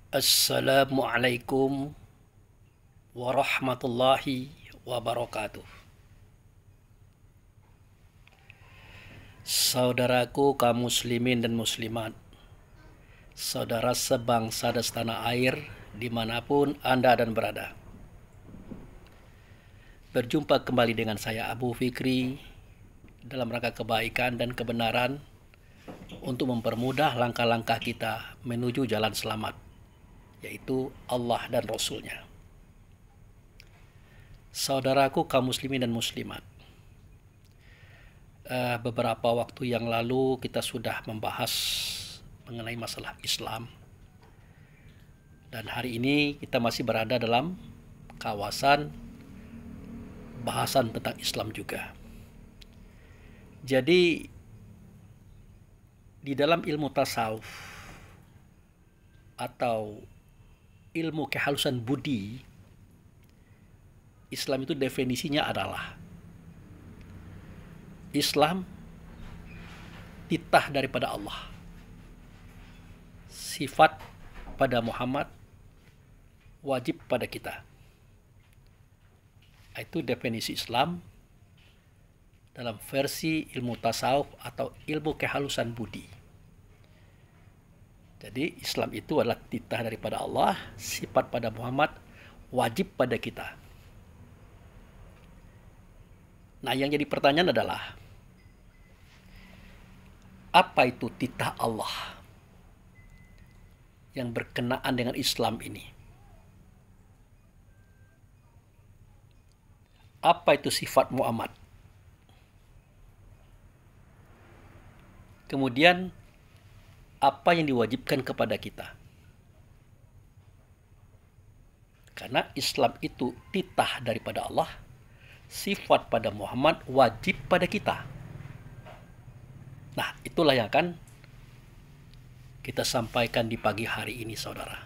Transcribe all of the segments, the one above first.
Assalamualaikum warahmatullahi wabarakatuh. Saudaraku kaum muslimin dan muslimat, saudara sebangsa dan setanah air dimanapun Anda dan berada. Berjumpa kembali dengan saya Abu Fikri dalam rangka kebaikan dan kebenaran untuk mempermudah langkah-langkah kita menuju jalan selamat, yaitu Allah dan Rasul-Nya. Saudaraku kaum muslimin dan muslimat, beberapa waktu yang lalu kita sudah membahas mengenai masalah Islam, dan hari ini kita masih berada dalam kawasan bahasan tentang Islam juga. Jadi di dalam ilmu tasawuf atau ilmu kehalusan budi, Islam itu definisinya adalah Islam titah daripada Allah, sifat pada Muhammad, wajib pada kita. Itu definisi Islam dalam versi ilmu tasawuf atau ilmu kehalusan budi. Jadi Islam itu adalah titah daripada Allah, sifat pada Muhammad, wajib pada kita. Nah, yang jadi pertanyaan adalah, apa itu titah Allah yang berkenaan dengan Islam ini? Apa itu sifat Muhammad? Kemudian, apa yang diwajibkan kepada kita? Karena Islam itu titah daripada Allah, sifat pada Muhammad, wajib pada kita. Nah, itulah yang akan kita sampaikan di pagi hari ini, saudara.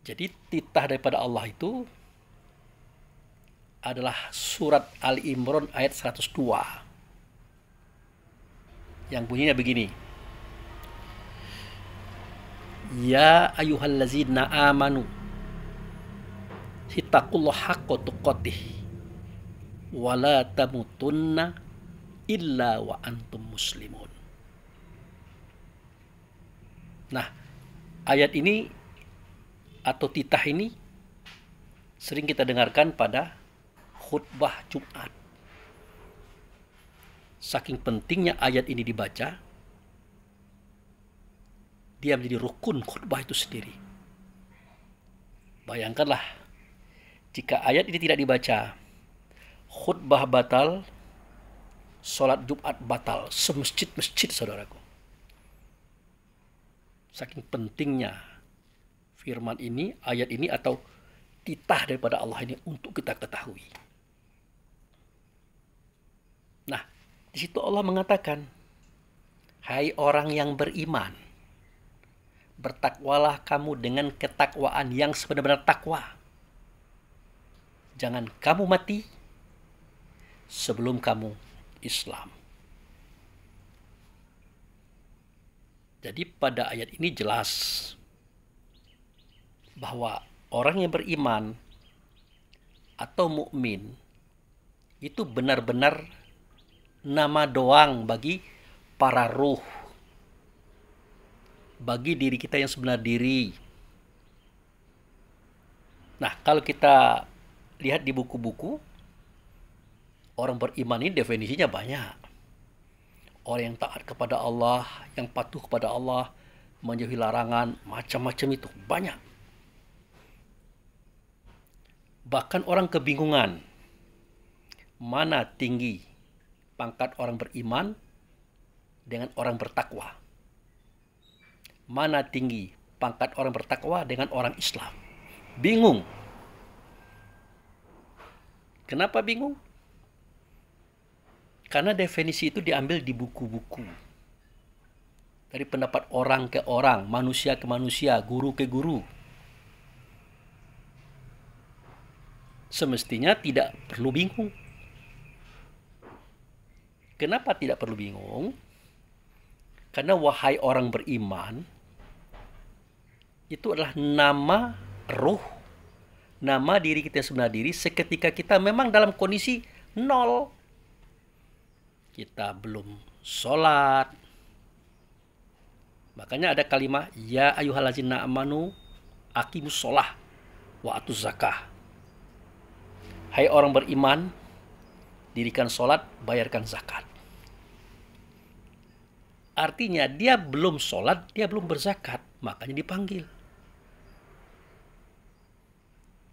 Jadi titah daripada Allah itu adalah surat Ali Imran ayat 102 yang bunyinya begini: Ya ayyuhallazina amanu ittaqullaha haqqa tuqatih wa la tamutunna illa wa antum muslimun. Nah, ayat ini atau titah ini sering kita dengarkan pada khutbah Jumat. Saking pentingnya ayat ini dibaca, dia menjadi rukun khutbah itu sendiri. Bayangkanlah jika ayat ini tidak dibaca, khutbah batal, sholat Jumat batal, semasjid-masjid, saudaraku. Saking pentingnya firman ini, ayat ini atau titah daripada Allah ini untuk kita ketahui. Nah, di situ Allah mengatakan, hai orang yang beriman, bertakwalah kamu dengan ketakwaan yang sebenar-benar takwa. Jangan kamu mati sebelum kamu Islam. Jadi pada ayat ini jelas bahwa orang yang beriman atau mukmin itu benar-benar nama doang bagi para ruh, bagi diri kita yang sebenar diri. Nah, kalau kita lihat di buku-buku, orang beriman ini definisinya banyak. Orang yang taat kepada Allah, yang patuh kepada Allah, menjauhi larangan, macam-macam itu banyak. Bahkan orang kebingungan mana tinggi pangkat orang beriman dengan orang bertakwa. Mana tinggi pangkat orang bertakwa dengan orang Islam. Bingung. Kenapa bingung? Karena definisi itu diambil di buku-buku. Dari pendapat orang ke orang, manusia ke manusia, guru ke guru. Semestinya tidak perlu bingung. Kenapa tidak perlu bingung? Karena wahai orang beriman, itu adalah nama ruh, nama diri kita sebenarnya diri seketika kita memang dalam kondisi nol. Kita belum sholat. Makanya ada kalimat, ya ayyuhallazina amanu aqimus sholah wa atuz zakah. Hai orang beriman, dirikan sholat, bayarkan zakat. Artinya dia belum sholat, dia belum berzakat, makanya dipanggil.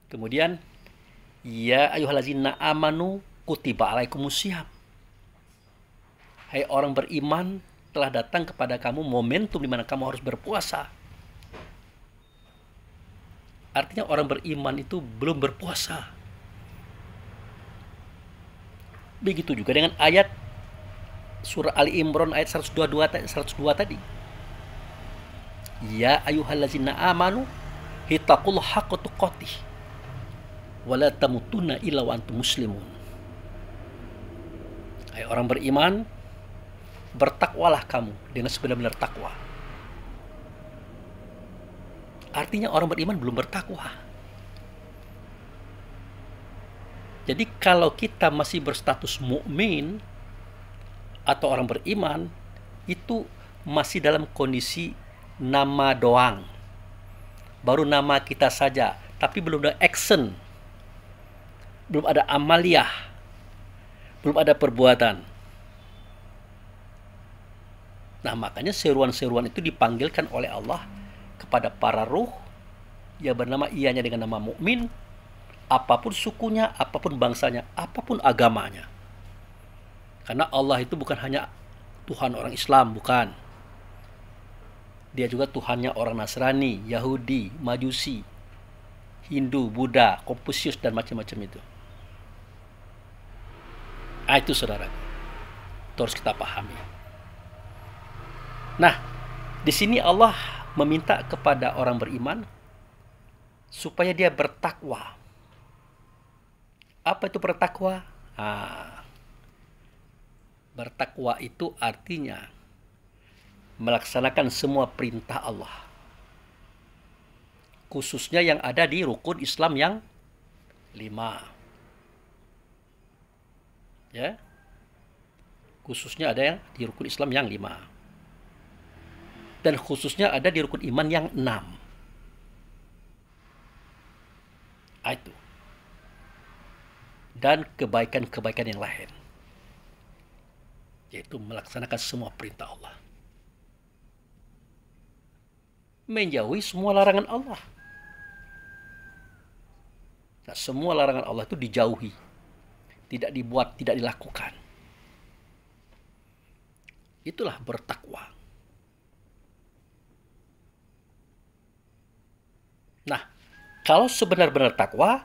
Kemudian, ya ayyuhallazina amanu kutiba alaikumusiyam. Hai orang beriman, telah datang kepada kamu momentum di mana kamu harus berpuasa. Artinya orang beriman itu belum berpuasa. Begitu juga dengan ayat surah Ali Imran ayat 102 tadi. Ya ayyuhallazina amanu hittaqullaha haqqa tuqatih wa la tamutunna illa wa antum muslimun. Hai orang beriman, bertakwalah kamu dengan sebenar-benar takwa. Artinya orang beriman belum bertakwa. Jadi kalau kita masih berstatus mukmin atau orang beriman, itu masih dalam kondisi nama doang. Baru nama kita saja, tapi belum ada action. Belum ada amaliyah. Belum ada perbuatan. Nah, makanya seruan-seruan itu dipanggilkan oleh Allah kepada para ruh yang bernama ianya dengan nama mukmin, apapun sukunya, apapun bangsanya, apapun agamanya. Karena Allah itu bukan hanya Tuhan orang Islam, bukan. Dia juga Tuhannya orang Nasrani, Yahudi, Majusi, Hindu, Buddha, Konfusius, dan macam-macam itu. Itu saudara, itu harus kita pahami. Nah, di sini Allah meminta kepada orang beriman supaya dia bertakwa. Apa itu bertakwa? Bertakwa itu artinya melaksanakan semua perintah Allah. Khususnya yang ada di rukun Islam yang 5. Ya. Khususnya ada yang di rukun Islam yang 5. Dan khususnya ada di rukun iman yang 6. Itu. Dan kebaikan-kebaikan yang lain. Yaitu melaksanakan semua perintah Allah. Menjauhi semua larangan Allah. Nah, semua larangan Allah itu dijauhi. Tidak dibuat, tidak dilakukan. Itulah bertakwa. Nah, kalau sebenar-benar takwa,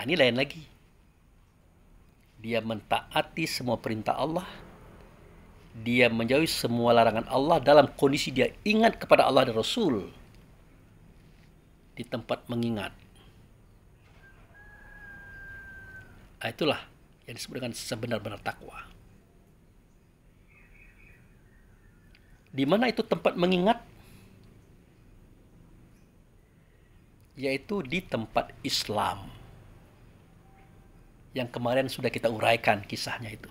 ini lain lagi. Dia mentaati semua perintah Allah. Dia menjauhi semua larangan Allah dalam kondisi dia ingat kepada Allah dan Rasul. Di tempat mengingat. Itulah yang disebut dengan sebenar-benar takwa. Di mana itu tempat mengingat? Yaitu di tempat Islam. Yang kemarin sudah kita uraikan kisahnya itu.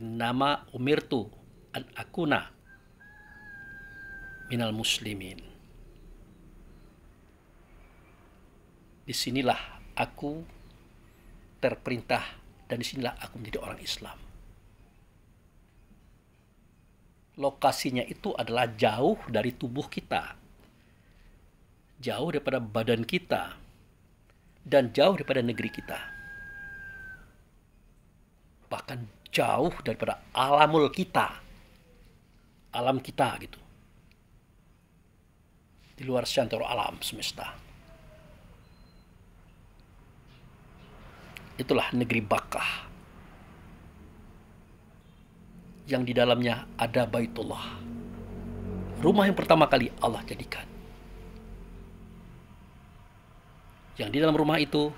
Innama umirtu an akuna minal muslimin. Disinilah aku terperintah dan disinilah aku menjadi orang Islam. Lokasinya itu adalah jauh dari tubuh kita. Jauh daripada badan kita. Dan jauh daripada negeri kita. Bahkan jauh daripada alamul kita. Alam kita gitu. Di luar syantero alam semesta. Itulah negeri Bakkah. Yang di dalamnya ada Baitullah. Rumah yang pertama kali Allah jadikan. Yang di dalam rumah itu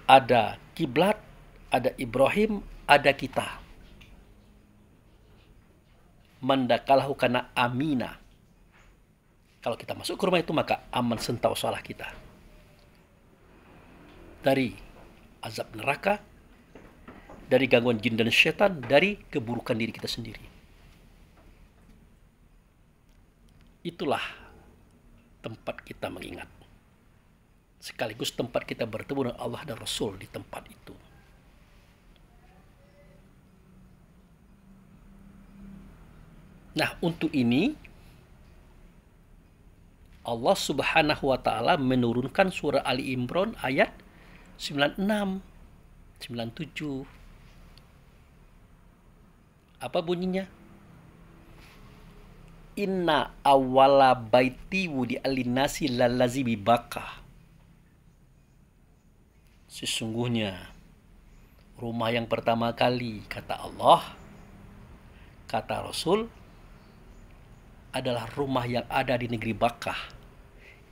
ada kiblat, ada Ibrahim, ada kita. mandakalahu kana amina. Kalau kita masuk ke rumah itu maka aman sentau salah kita dari azab neraka, dari gangguan jin dan syaitan, dari keburukan diri kita sendiri. Itulah tempat kita mengingat. Sekaligus tempat kita bertemu dengan Allah dan Rasul di tempat itu. Nah, untuk ini Allah Subhanahu wa taala menurunkan surah Ali Imran ayat 96, 97. Apa bunyinya? Inna awwala baiti wudi alinasi lalazi bibaka. Sesungguhnya rumah yang pertama kali, kata Allah, kata Rasul, adalah rumah yang ada di negeri Bakkah.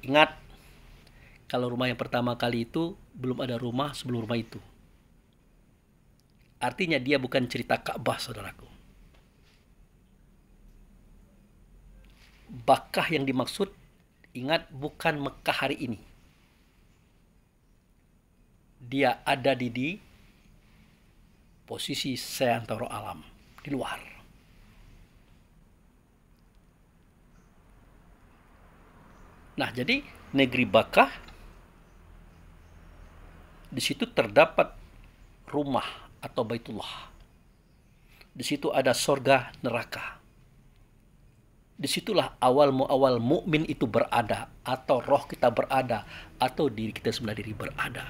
Ingat, kalau rumah yang pertama kali itu belum ada rumah sebelum rumah itu. Artinya dia bukan cerita Ka'bah, saudaraku. Bakkah yang dimaksud, ingat, bukan Mekah hari ini. Dia ada di posisi seantero alam, di luar. Nah, jadi negeri Bakkah, di situ terdapat rumah atau Baitullah. Di situ ada surga neraka. Disitulah awal mukmin itu berada, atau roh kita berada, atau diri kita sebelah diri berada.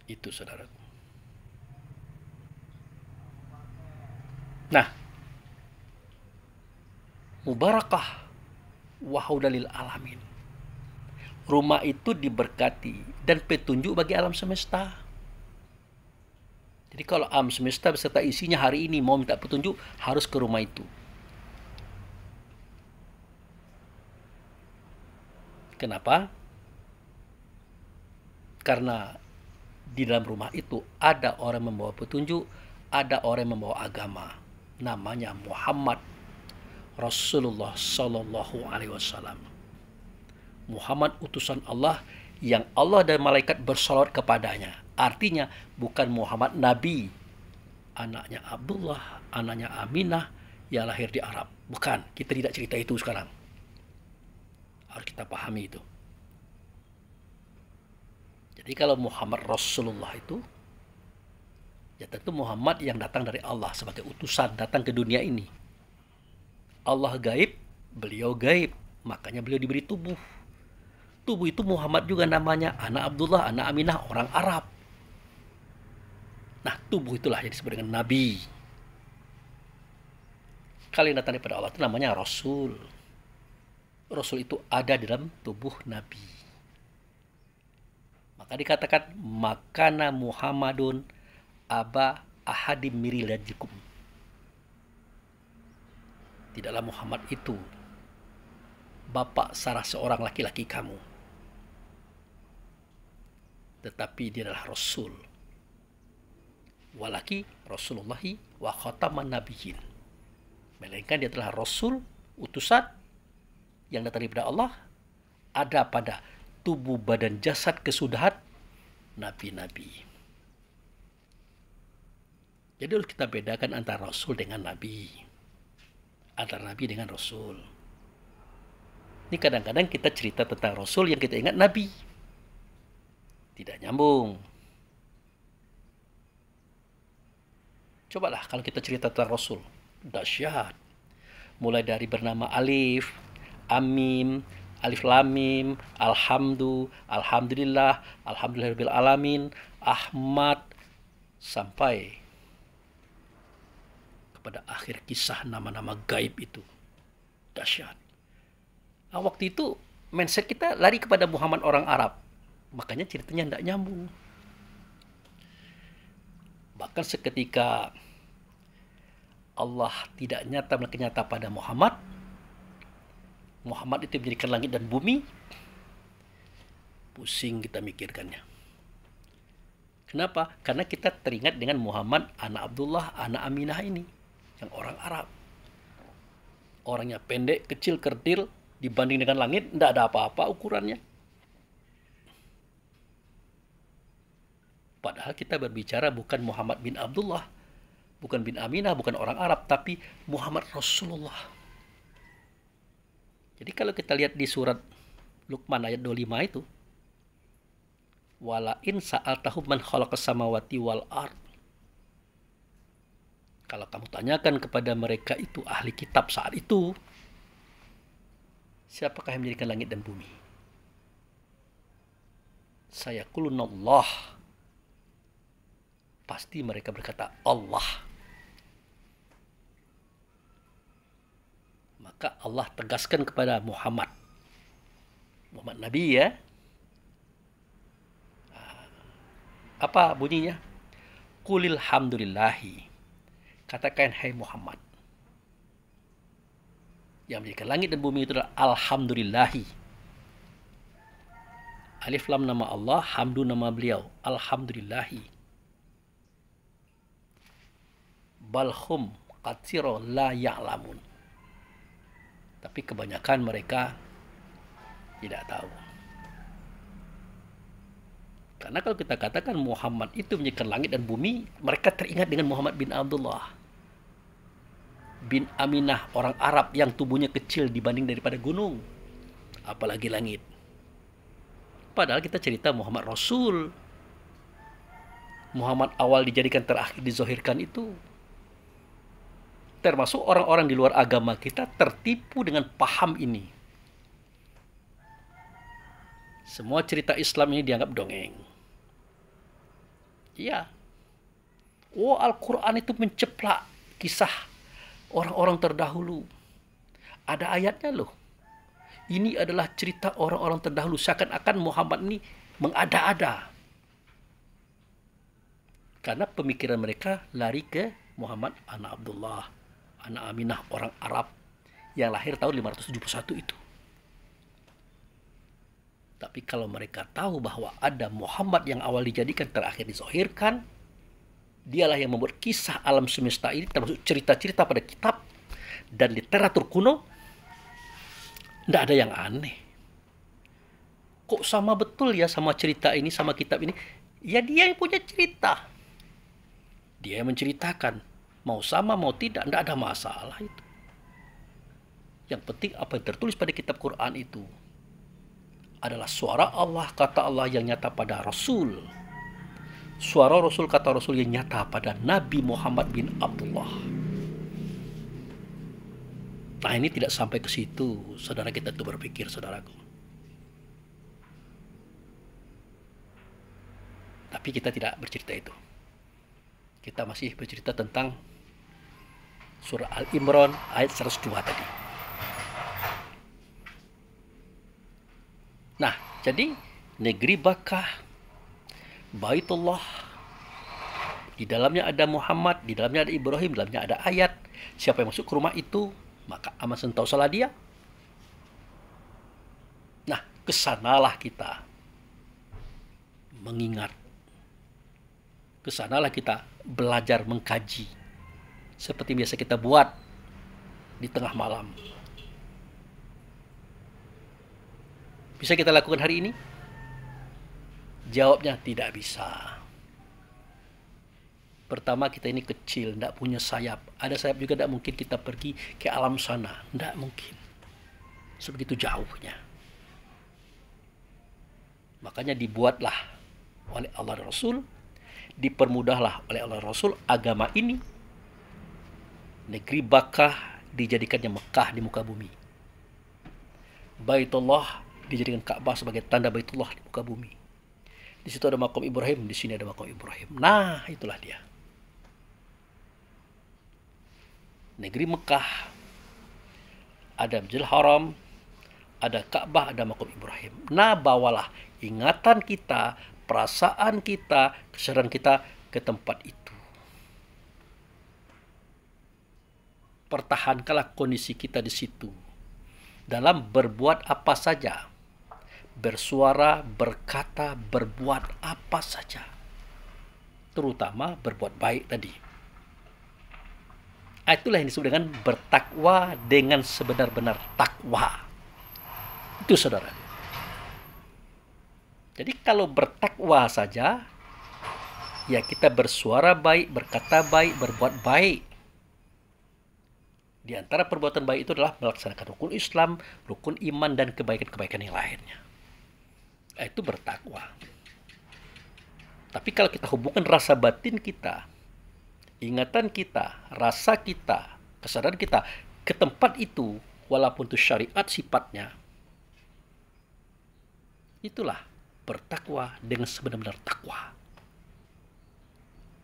Itu, saudara. Nah, mubarakah wahudalil alamin. Rumah itu diberkati dan petunjuk bagi alam semesta. Jadi kalau alam semesta beserta isinya hari ini mau minta petunjuk, harus ke rumah itu. Kenapa? Karena di dalam rumah itu ada orang membawa petunjuk, ada orang membawa agama. Namanya Muhammad Rasulullah Sallallahu Alaihi Wasallam. Muhammad utusan Allah yang Allah dan malaikat bersolawat kepadanya. Artinya bukan Muhammad Nabi, anaknya Abdullah, anaknya Aminah yang lahir di Arab. Bukan, kita tidak cerita itu sekarang. Harus kita pahami itu. Jadi kalau Muhammad Rasulullah itu, ya tentu Muhammad yang datang dari Allah sebagai utusan, datang ke dunia ini. Allah gaib, beliau gaib, makanya beliau diberi tubuh. Tubuh itu Muhammad juga namanya, anak Abdullah, anak Aminah, orang Arab. Nah, tubuh itulah yang disebut dengan Nabi. Kalau yang datang daripada Allah itu namanya Rasul. Rasul itu ada di dalam tubuh Nabi. Maka dikatakan, makana Muhammadun aba ahadim mirilajikum. Tidaklah Muhammad itu bapak salah seorang laki-laki kamu. Tetapi dia adalah Rasul. Walaki Rasulullahi wa khataman nabiyyin. Melainkan dia adalah Rasul, utusan yang datang daripada Allah, ada pada tubuh badan jasad kesudahan nabi-nabi. Jadi harus kita bedakan antara Rasul dengan Nabi, antara Nabi dengan Rasul. Ini kadang-kadang kita cerita tentang Rasul yang kita ingat Nabi. Tidak nyambung. Cobalah kalau kita cerita tentang Rasul, dahsyat. Mulai dari bernama Alif, Amim, Alif Lamim, Alhamdulillah, Alhamdulillahirabbil alamin, Ahmad, sampai kepada akhir kisah nama-nama gaib itu. Dahsyat. Nah, waktu itu mindset kita lari kepada Muhammad orang Arab. Makanya ceritanya tidak nyambung. Bahkan seketika Allah tidak nyata pada Muhammad, Muhammad itu menjadikan langit dan bumi, pusing kita mikirkannya. Kenapa? Karena kita teringat dengan Muhammad, anak Abdullah, anak Aminah ini, yang orang Arab. Orangnya pendek, kecil, kerdil, dibanding dengan langit, tidak ada apa-apa ukurannya. Padahal kita berbicara bukan Muhammad bin Abdullah, bukan bin Aminah, bukan orang Arab, tapi Muhammad Rasulullah. Jadi kalau kita lihat di surat Luqman ayat 25 itu, wala in sa'altahum man khalaqas samawati wal ard. Kalau kamu tanyakan kepada mereka itu ahli kitab saat itu, siapakah yang menjadikan langit dan bumi? Sayaqulunallah. Pasti mereka berkata Allah. Maka Allah tegaskan kepada Muhammad Nabi ya. Apa bunyinya? Qulil hamdulillahi. Katakan hai Muhammad. Yang menjadikan langit dan bumi itu adalah alhamdulillahi. Alif lam nama Allah, hamdu nama beliau. Alhamdulillahi. Balhum katsiro la ya'lamun. Tapi kebanyakan mereka tidak tahu. Karena kalau kita katakan Muhammad itu menjadikan langit dan bumi, mereka teringat dengan Muhammad bin Abdullah bin Aminah, orang Arab yang tubuhnya kecil dibanding daripada gunung, apalagi langit. Padahal kita cerita Muhammad Rasul, Muhammad awal dijadikan terakhir dizohirkan itu. Termasuk orang-orang di luar agama kita tertipu dengan paham ini. Semua cerita Islam ini dianggap dongeng. Iya. Oh, Al-Quran itu menceplak kisah orang-orang terdahulu. Ada ayatnya loh. Ini adalah cerita orang-orang terdahulu. Seakan-akan Muhammad ini mengada-ada. Karena pemikiran mereka lari ke Muhammad anak Abdullah, anak Aminah, orang Arab yang lahir tahun 571 itu. Tapi kalau mereka tahu bahwa ada Muhammad yang awal dijadikan terakhir dizohirkan, dialah yang membuat kisah alam semesta ini, termasuk cerita-cerita pada kitab dan literatur kuno, tidak ada yang aneh. Kok sama betul ya sama cerita ini, sama kitab ini? Ya dia yang punya cerita. Dia yang menceritakan. Mau sama, mau tidak ada masalah itu. Yang penting apa yang tertulis pada kitab Quran itu adalah suara Allah, kata Allah yang nyata pada Rasul. Suara Rasul, kata Rasul yang nyata pada Nabi Muhammad bin Abdullah. Nah ini tidak sampai ke situ, saudara kita itu berpikir, saudaraku. Tapi kita tidak bercerita itu. Kita masih bercerita tentang surah Al-Imran ayat 102 tadi. Nah, jadi negeri Bakkah, Baitullah, di dalamnya ada Muhammad, di dalamnya ada Ibrahim, di dalamnya ada ayat. Siapa yang masuk ke rumah itu, maka aman sentausalah dia. Nah, kesanalah kita mengingat. Kesanalah kita belajar mengkaji. Seperti biasa kita buat di tengah malam. Bisa kita lakukan hari ini? Jawabnya tidak bisa. Pertama, kita ini kecil, tidak punya sayap. Ada sayap juga tidak mungkin kita pergi ke alam sana. Tidak mungkin. Sebegitu jauhnya. Makanya dibuatlah oleh Allah dan Rasul, dipermudahlah oleh Allah dan Rasul agama ini. Negeri Bakkah dijadikannya Mekah di muka bumi. Baitullah dijadikan Ka'bah sebagai tanda Baitullah di muka bumi. Di situ ada makam Ibrahim, di sini ada makam Ibrahim. Nah, itulah dia. Negeri Mekah ada Masjidil Haram, ada Ka'bah, ada makam Ibrahim. Nah, bawalah ingatan kita, perasaan kita, kesadaran kita ke tempat itu. Pertahankanlah kondisi kita di situ dalam berbuat apa saja, bersuara, berkata, berbuat apa saja. terutama berbuat baik tadi. Itulah yang disebut dengan bertakwa dengan sebenar-benar takwa. Itu saudara. Jadi kalau bertakwa saja, ya kita bersuara baik, berkata baik, berbuat baik. Di antara perbuatan baik itu adalah melaksanakan rukun Islam, rukun iman, dan kebaikan-kebaikan yang lainnya. Itu bertakwa. Tapi kalau kita hubungkan rasa batin kita, ingatan kita, rasa kita, kesadaran kita ke tempat itu, walaupun itu syariat sifatnya, itulah bertakwa dengan sebenar-benar takwa.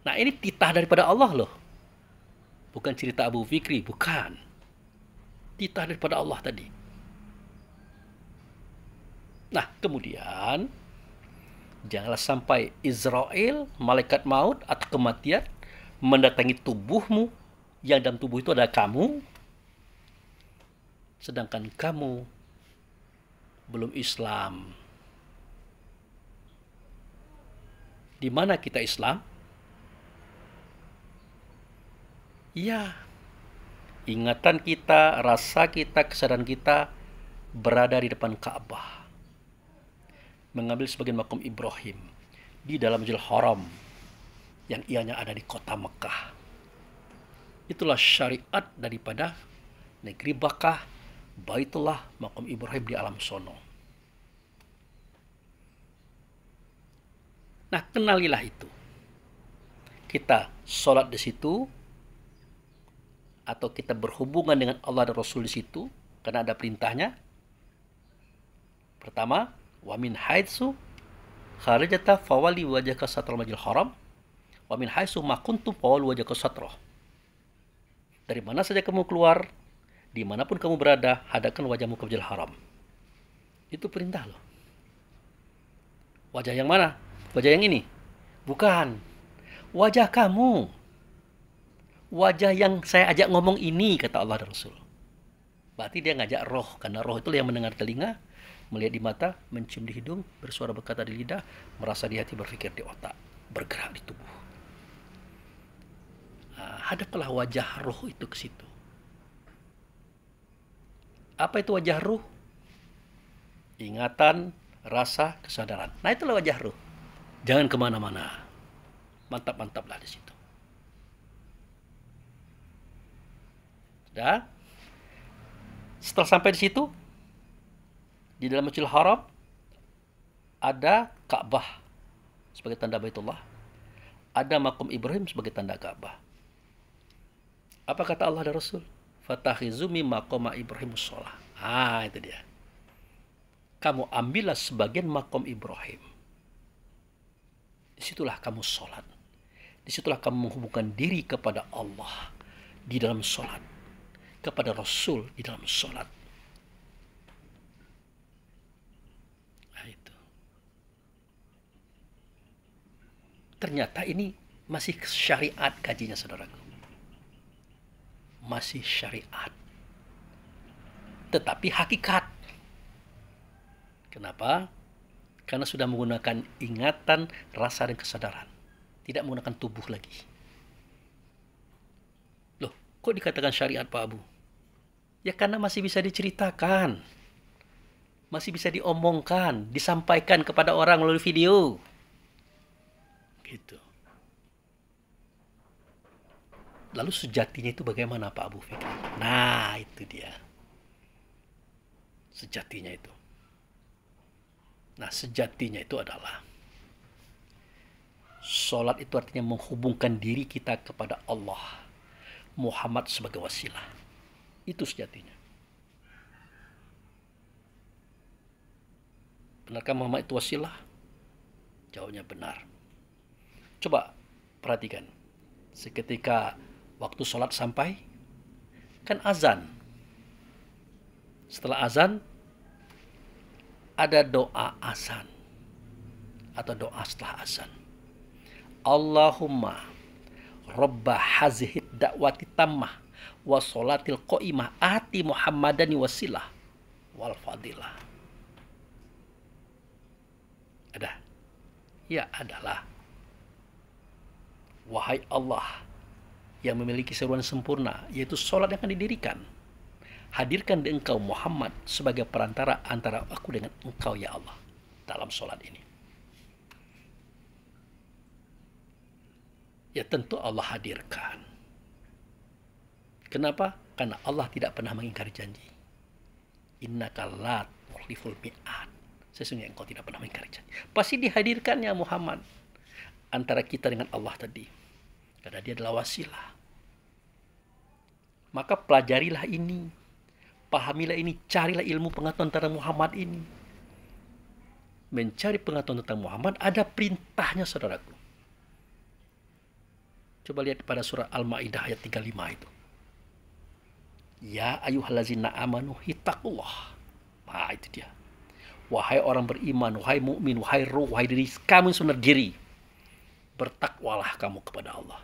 Nah, ini titah daripada Allah loh. Bukan cerita Abu Fikri, bukan. Titah daripada Allah tadi. Nah, kemudian janganlah sampai Israel, malaikat maut atau kematian mendatangi tubuhmu, yang dalam tubuh itu ada kamu, sedangkan kamu belum Islam. Di mana kita Islam? Ya, ingatan kita, rasa kita, kesadaran kita berada di depan Ka'bah, mengambil sebagian makam Ibrahim di dalam Masjidil Haram yang ianya ada di kota Mekah. Itulah syariat daripada negeri Bakkah, Baitullah, makam Ibrahim di alam sono. Nah, kenalilah itu. Kita sholat di situ, atau kita berhubungan dengan Allah dan Rasul di situ, karena ada perintahnya. Pertama, wa min haitsu kharajta fawali wajhaka satral Masjidil Haram, wa min haitsu ma kuntum fawali wajhaka satrah. Dari mana saja kamu keluar, dimanapun kamu berada, hadapkan wajahmu ke Masjidil Haram. Itu perintah loh. Wajah yang mana? Wajah yang ini? Bukan. Wajah kamu. Wajah yang saya ajak ngomong ini, kata Allah dan Rasul. Berarti dia ngajak roh, karena roh itu yang mendengar telinga, melihat di mata, mencium di hidung, bersuara berkata di lidah, merasa di hati, berpikir di otak, bergerak di tubuh. Nah, hadaplah wajah roh itu ke situ. Apa itu wajah roh? Ingatan, rasa, kesadaran. Nah, itulah wajah roh. Jangan kemana-mana. Mantap-mantaplah di situ. Sudah? Setelah sampai di situ, di dalam Masjidil Haram ada Ka'bah sebagai tanda Baitullah, ada makam Ibrahim sebagai tanda Ka'bah. Apa kata Allah dan Rasul? Fatakhizu min maqama Ibrahim shalah. Itu dia. Kamu ambillah sebagian makam Ibrahim. Disitulah kamu sholat. Disitulah kamu menghubungkan diri kepada Allah di dalam sholat, kepada Rasul di dalam sholat. Nah, itu. Ternyata ini masih syariat kajinya, saudaraku. Masih syariat. Tetapi hakikat. Kenapa? Karena sudah menggunakan ingatan, rasa, dan kesadaran. Tidak menggunakan tubuh lagi. Loh, kok dikatakan syariat, Pak Abu? Ya karena masih bisa diceritakan. Masih bisa diomongkan, disampaikan kepada orang melalui video. Gitu. Lalu sejatinya itu bagaimana, Pak Abu Fikri? Nah, itu dia. Sejatinya itu. Nah, sejatinya itu adalah sholat itu artinya menghubungkan diri kita kepada Allah, Muhammad sebagai wasilah. Itu sejatinya. Benarkah Muhammad itu wasilah? Jawabnya benar. Coba perhatikan. Seketika waktu sholat sampai, kan azan. Setelah azan, ada doa azan atau doa setelah azan. Allahumma Rabba hazihi da'wati tammah wa sholatil qaimah ati Muhammadani wasilah wal fadilah. Ada? Ya, adalah. Wahai Allah yang memiliki seruan sempurna, yaitu sholat yang akan didirikan. Hadirkan di engkau Muhammad sebagai perantara antara aku dengan engkau ya Allah dalam sholat ini. Ya tentu Allah hadirkan. Kenapa? Karena Allah tidak pernah mengingkari janji. Innaka la tukhliful mi'ad. Sesungguhnya engkau tidak pernah mengingkari janji. Pasti dihadirkannya Muhammad antara kita dengan Allah tadi. Karena dia adalah wasilah. Maka pelajarilah ini. Pahamilah ini. Carilah ilmu pengetahuan tentang Muhammad ini. Mencari pengetahuan tentang Muhammad ada perintahnya, saudaraku. Coba lihat pada surah Al-Ma'idah ayat 35 itu. Ya ayyuhallazina amanu hittaqullah. Nah, itu dia. Wahai orang beriman, wahai mukmin, wahai ruh, wahai diri kamu sendiri, bertakwalah kamu kepada Allah.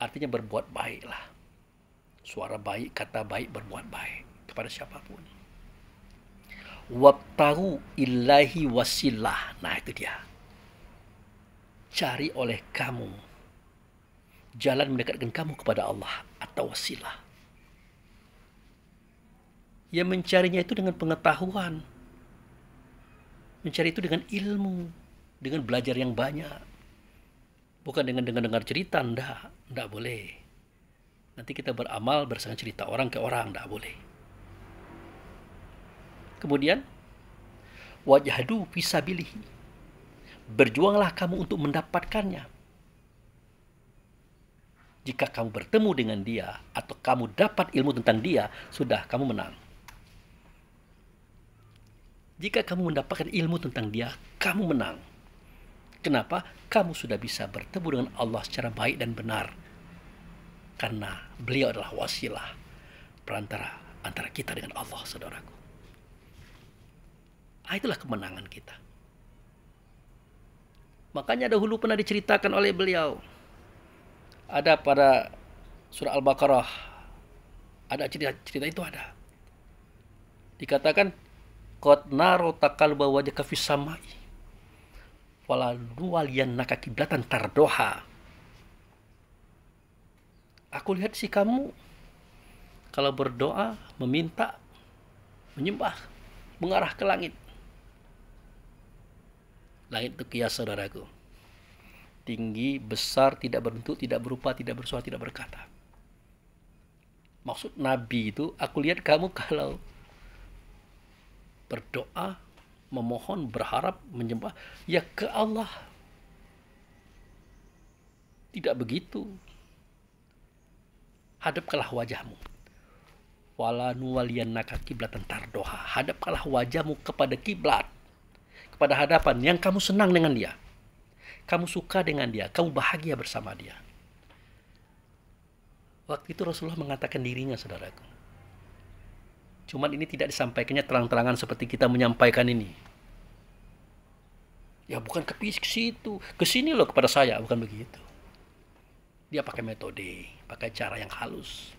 Artinya berbuat baiklah. Suara baik, kata baik, berbuat baik kepada siapapun. Wabtahu ilahi wasilah. Nah, itu dia. Cari oleh kamu jalan mendekatkan kamu kepada Allah atau wasilah. Ya mencarinya itu dengan pengetahuan. Mencari itu dengan ilmu, dengan belajar yang banyak. Bukan dengan dengar cerita, enggak boleh. Nanti kita beramal berdasarkan cerita orang ke orang, enggak boleh. Kemudian wajahdu fisabilihi. Berjuanglah kamu untuk mendapatkannya. Jika kamu bertemu dengan dia atau kamu dapat ilmu tentang dia, sudah kamu menang. Jika kamu mendapatkan ilmu tentang dia, kamu menang. Kenapa? Kamu sudah bisa bertemu dengan Allah secara baik dan benar. Karena beliau adalah wasilah, perantara antara kita dengan Allah, saudaraku. Itulah kemenangan kita. Makanya dahulu pernah diceritakan oleh beliau. Ada pada surah Al-Baqarah, ada cerita itu ada. Dikatakan, qad naro taqalluba wajhaka fis samai falanuwalliyannaka qiblatan tardoha. Aku lihat sih kamu kalau berdoa, meminta, menyembah, mengarah ke langit. Langit itu kias, saudaraku. Tinggi, besar, tidak berbentuk, tidak berupa, tidak bersuara, tidak berkata. Maksud Nabi itu, aku lihat kamu kalau berdoa, memohon, berharap, menyembah, ya ke Allah. Tidak begitu. Hadapkanlah wajahmu. Walanuwalliyannaka qiblatan tardoha. Hadapkanlah wajahmu kepada kiblat, kepada hadapan yang kamu senang dengan dia. Kamu suka dengan dia, kamu bahagia bersama dia. Waktu itu Rasulullah mengatakan dirinya, saudaraku. Cuman ini tidak disampaikannya terang-terangan seperti kita menyampaikan ini. Ya bukan ke situ, ke sini loh kepada saya, bukan begitu. Dia pakai metode, pakai cara yang halus,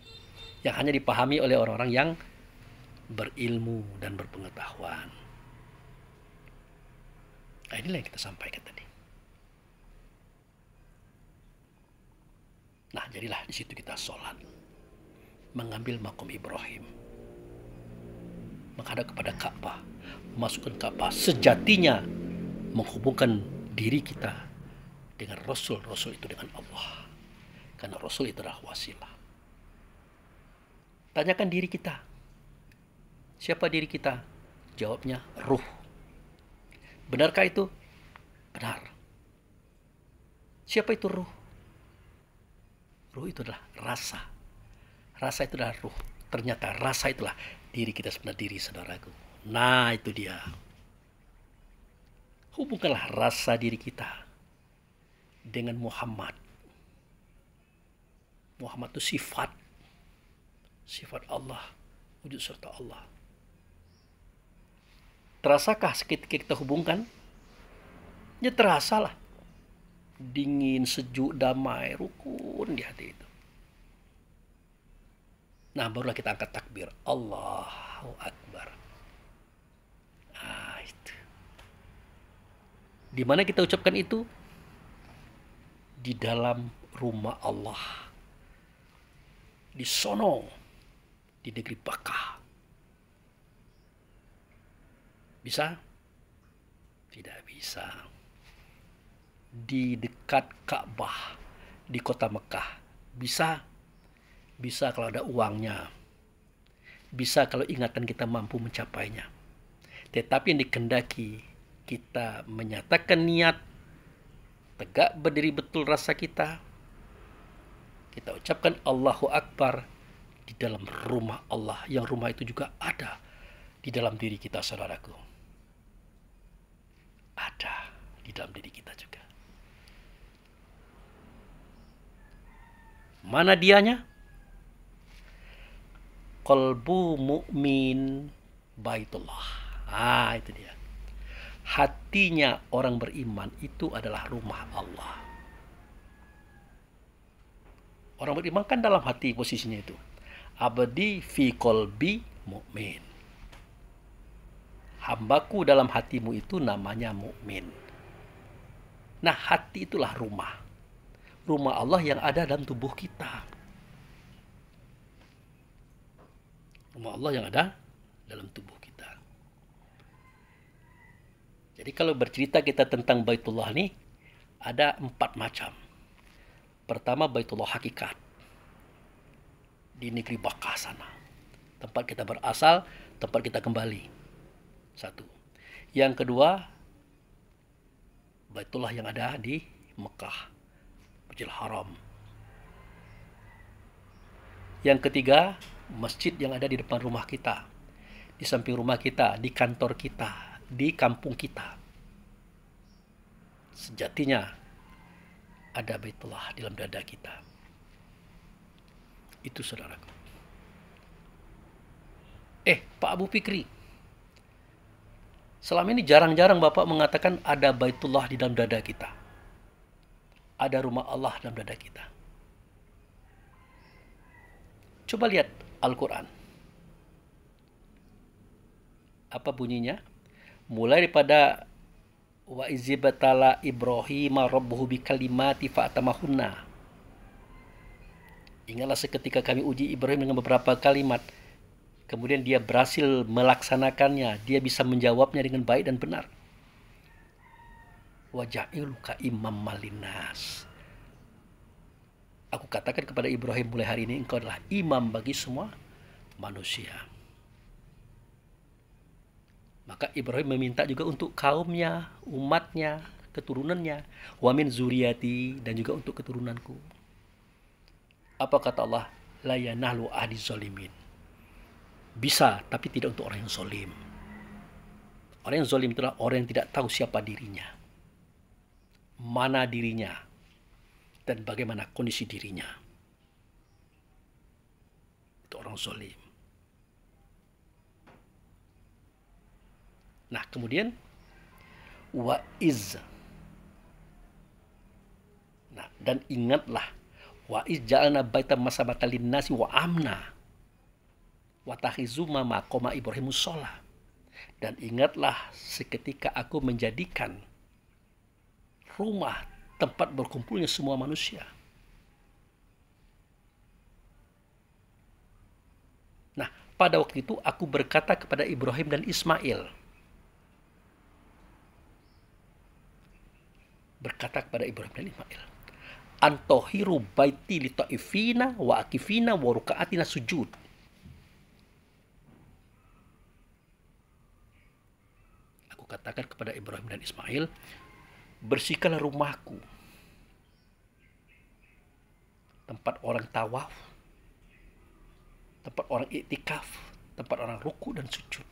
yang hanya dipahami oleh orang-orang yang berilmu dan berpengetahuan. Nah, inilah yang kita sampaikan tadi. Nah, jadilah di situ kita sholat, mengambil makom Ibrahim, menghadap kepada Ka'bah, memasukkan Ka'bah, sejatinya menghubungkan diri kita dengan Rasul itu dengan Allah, karena Rasul itu adalah wasilah. Tanyakan diri kita, siapa diri kita? Jawabnya ruh. Benarkah itu? Benar. Siapa itu ruh? Ruh itu adalah rasa. Rasa itu adalah ruh. Ternyata rasa itulah diri kita sebenarnya, diri saudaraku. Nah, itu dia. Hubungkanlah rasa diri kita dengan Muhammad. Muhammad itu sifat. Sifat Allah. Wujud serta Allah. Terasakah seketika kita hubungkan? Ya terasalah. Dingin, sejuk, damai, rukun di hati itu. Nah, barulah kita angkat takbir. Allahu Akbar. Nah, itu. Di mana kita ucapkan itu? di dalam rumah Allah. Di sono, di negeri Bakkah. Bisa? Tidak bisa. Di dekat Ka'bah, di kota Mekah. Bisa? Bisa kalau ada uangnya. Bisa kalau ingatan kita mampu mencapainya. Tetapi yang dikehendaki, kita menyatakan niat, tegak berdiri betul rasa kita, kita ucapkan Allahu Akbar di dalam rumah Allah, yang rumah itu juga ada di dalam diri kita, saudaraku. Ada di dalam diri kita juga. Mana dianya? Qalbu mu'min baitullah. Itu dia. Hatinya orang beriman itu adalah rumah Allah. Orang beriman kan dalam hati posisinya itu. Abdi fi qalbi mu'min. Hambaku dalam hatimu itu namanya mukmin. Nah, hati itulah rumah. Rumah Allah yang ada dalam tubuh kita. Rumah Allah yang ada dalam tubuh kita. Jadi kalau bercerita kita tentang Baitullah ini, ada 4 macam. Pertama, Baitullah hakikat. Di negeri Bakkah sana. Tempat kita berasal, tempat kita kembali. 1. Yang kedua, Baitullah yang ada di Mekah, Masjidil Haram. Yang ketiga, masjid yang ada di depan rumah kita, di samping rumah kita, di kantor kita, di kampung kita. Sejatinya ada Baitullah di dalam dada kita. Itu saudaraku. Pak Abu Fikri, selama ini jarang-jarang Bapak mengatakan ada Baitullah di dalam dada kita. Ada rumah Allah dalam dada kita. Coba lihat Al-Quran. Apa bunyinya? Mulai daripada wa izibatala Ibrahim rabbuhu bikalimati fa'atamahunna. Ingatlah seketika kami uji Ibrahim dengan beberapa kalimat. Kemudian dia berhasil melaksanakannya. Dia bisa menjawabnya dengan baik dan benar. Waja'iluka imam malinas. Aku katakan kepada Ibrahim, mulai hari ini engkau adalah imam bagi semua manusia. Maka Ibrahim meminta juga untuk kaumnya, umatnya, keturunannya. Wa min zuriyati, dan juga untuk keturunanku. Apa kata Allah? La yanahlu ahdi zalimin. Bisa, tapi tidak untuk orang yang zalim. Orang yang zalim itulah orang yang tidak tahu siapa dirinya, mana dirinya, dan bagaimana kondisi dirinya. Itu orang zalim. Nah, kemudian wa'iz. Nah, dan ingatlah, wa'iz ja'alna baitan masabatan linnasi wa amna wa takhizuma maqama Ibrahimus shalah. Dan ingatlah seketika aku menjadikan rumah tempat berkumpulnya semua manusia. Nah, pada waktu itu aku berkata kepada Ibrahim dan Ismail. Berkata kepada Ibrahim dan Ismail. Antohiru baiti li ta'ifina wa akifina wa ruka'atina sujud. Aku katakan kepada Ibrahim dan Ismail, bersihkanlah rumahku, tempat orang tawaf, tempat orang iktikaf, tempat orang ruku dan sujud.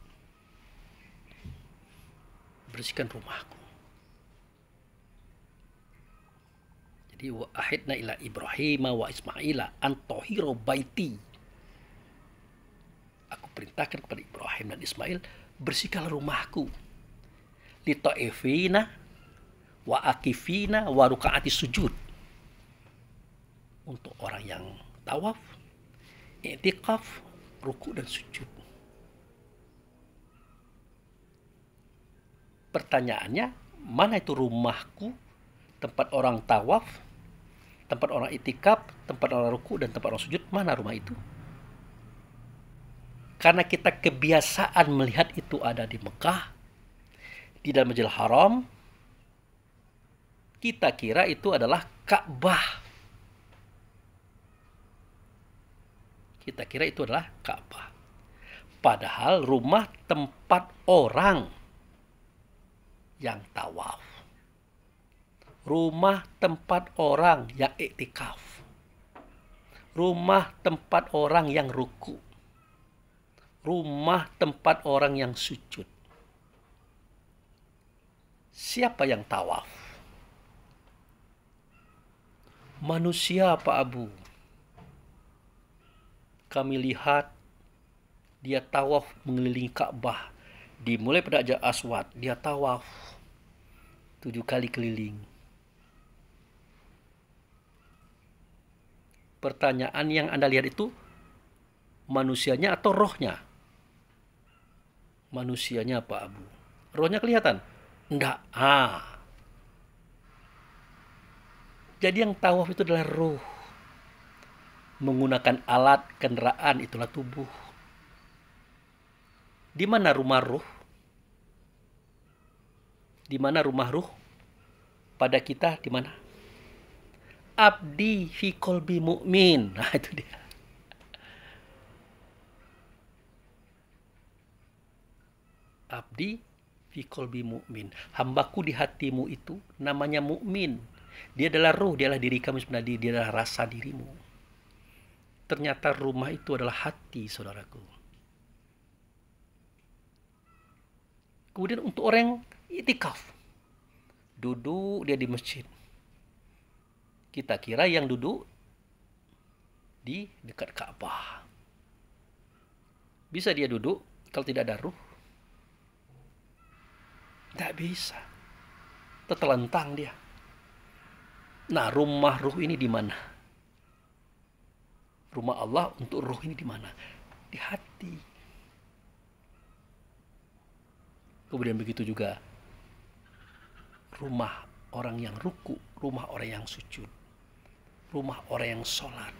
Bersihkan rumahku. Jadi wa ahidna ila Ibrahim wa Ismaila an tahira baiti. Aku perintahkan kepada Ibrahim dan Ismail, bersihkanlah rumahku. Li ta'ifina wa akifina wa ruka'ati sujud. Untuk orang yang tawaf, i'tikaf, ruku dan sujud. Pertanyaannya, mana itu rumahku, tempat orang tawaf, tempat orang itikaf, tempat orang ruku, dan tempat orang sujud, mana rumah itu? Karena kita kebiasaan melihat itu ada di Mekah, di dalam Masjidil Haram, kita kira itu adalah Ka'bah. Kita kira itu adalah Ka'bah. Padahal rumah tempat orang yang tawaf. Rumah tempat orang yang iktikaf. Rumah tempat orang yang ruku. Rumah tempat orang yang sujud. Siapa yang tawaf? Manusia, Pak Abu. Kami lihat dia tawaf mengelilingi Ka'bah. Dimulai pada Hajar Aswad, dia tawaf 7 kali keliling. Pertanyaan yang Anda lihat itu manusianya atau rohnya? Manusianya, Pak Abu. Rohnya kelihatan? Enggak. Jadi yang tawaf itu adalah roh. Menggunakan alat kendaraan, itulah tubuh. Di mana rumah ruh? Di mana rumah ruh? Pada kita di mana? Abdi fi qalbi mu'min. Nah, itu dia. Abdi fi qalbi mu'min. Hambaku di hatimu itu namanya mukmin. Dia adalah ruh, dia adalah diri kamu sebenarnya, dia adalah rasa dirimu. Ternyata rumah itu adalah hati, saudaraku. Kemudian untuk orang yang itikaf, duduk dia di masjid. Kita kira yang duduk di dekat Ka'bah. Bisa dia duduk kalau tidak ada ruh? Tidak bisa. Tertelentang dia. Nah, rumah ruh ini di mana? Rumah Allah untuk ruh ini di mana? Di hati. Kemudian begitu juga rumah orang yang ruku, rumah orang yang sujud, rumah orang yang sholat.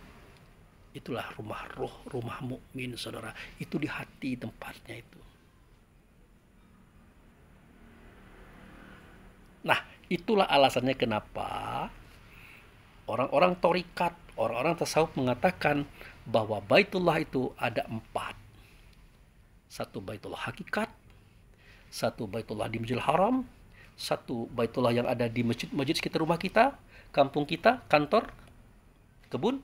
Itulah rumah ruh, rumah mukmin, saudara. Itu di hati tempatnya itu. Nah, itulah alasannya kenapa orang-orang torikat, orang-orang tasawuf mengatakan bahwa Baitullah itu ada 4. Satu Baitullah hakikat, satu Baitullah di Masjidil Haram, satu Baitullah yang ada di masjid-masjid sekitar rumah kita, kampung kita, kantor, kebun.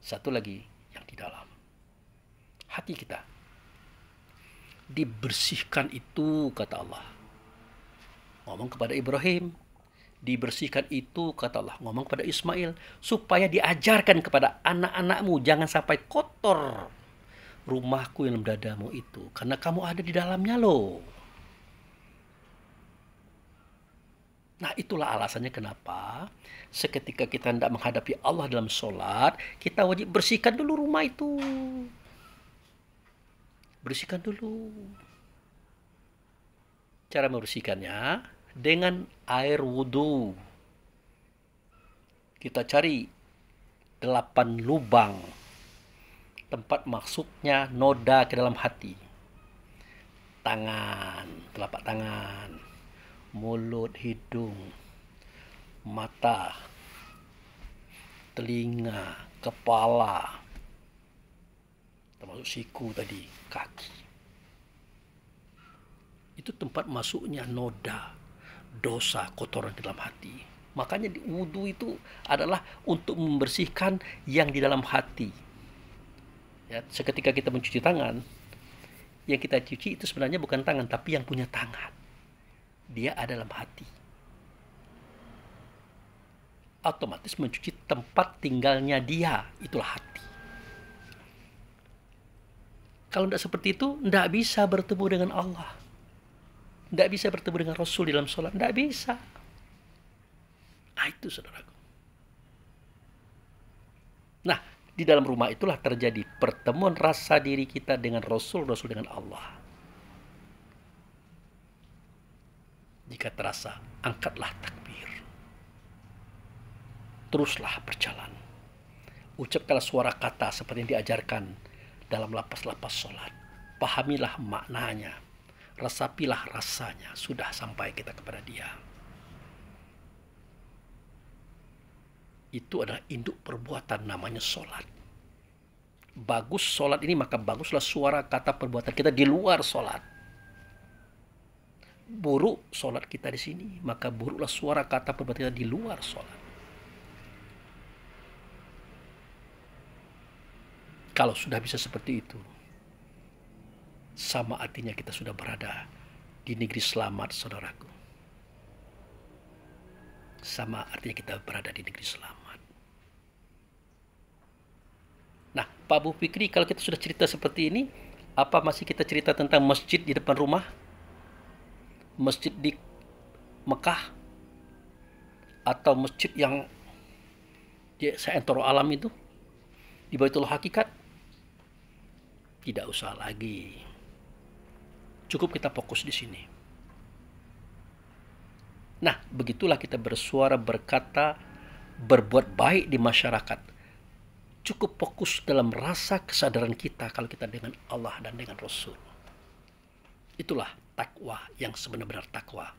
Satu lagi yang di dalam hati kita. Dibersihkan itu, kata Allah. Ngomong kepada Ibrahim. Dibersihkan itu, kata Allah, ngomong kepada Ismail, supaya diajarkan kepada anak-anakmu, jangan sampai kotor rumahku yang dalam dadamu itu, karena kamu ada di dalamnya loh. Nah, itulah alasannya kenapa seketika kita hendak menghadapi Allah dalam sholat, kita wajib bersihkan dulu rumah itu. Bersihkan dulu. Cara membersihkannya dengan air wudhu. Kita cari 8 lubang tempat masuknya noda ke dalam hati. Tangan, telapak tangan, mulut, hidung, mata, telinga, kepala, termasuk siku tadi, kaki. Itu tempat masuknya noda, dosa, kotoran di dalam hati. Makanya wudhu itu adalah untuk membersihkan yang di dalam hati. Ya, seketika kita mencuci tangan, yang kita cuci itu sebenarnya bukan tangan, tapi yang punya tangan. Dia ada dalam hati. Otomatis mencuci tempat tinggalnya dia, itulah hati. Kalau tidak seperti itu, tidak bisa bertemu dengan Allah. Tidak bisa bertemu dengan Rasul dalam sholat. Tidak bisa. Nah, itu saudaraku. Nah, di dalam rumah itulah terjadi pertemuan rasa diri kita dengan Rasul, Rasul dengan Allah. Jika terasa, angkatlah takbir. teruslah berjalan. Ucapkanlah suara kata seperti yang diajarkan dalam lapas-lapas sholat. Pahamilah maknanya. Resapilah rasanya. Sudah sampai kita kepada dia. Itu adalah induk perbuatan, namanya sholat. Bagus sholat ini, maka baguslah suara kata perbuatan kita di luar sholat. Buruk sholat kita di sini, maka buruklah suara kata perbuatan kita di luar sholat. Kalau sudah bisa seperti itu, sama artinya kita sudah berada di negeri selamat, saudaraku. Sama artinya kita berada di negeri selamat. Nah, Pak Bu Fikri, kalau kita sudah cerita seperti ini, apa masih kita cerita tentang masjid di depan rumah? Masjid di Mekah? Atau masjid yang di seantero alam itu? Di Baitul Hakikat? Tidak usah lagi. Cukup kita fokus di sini. Nah, begitulah kita bersuara, berkata, berbuat baik di masyarakat. Cukup fokus dalam rasa kesadaran kita kalau kita dengan Allah dan dengan Rasul. Itulah takwa yang sebenar-benar takwa.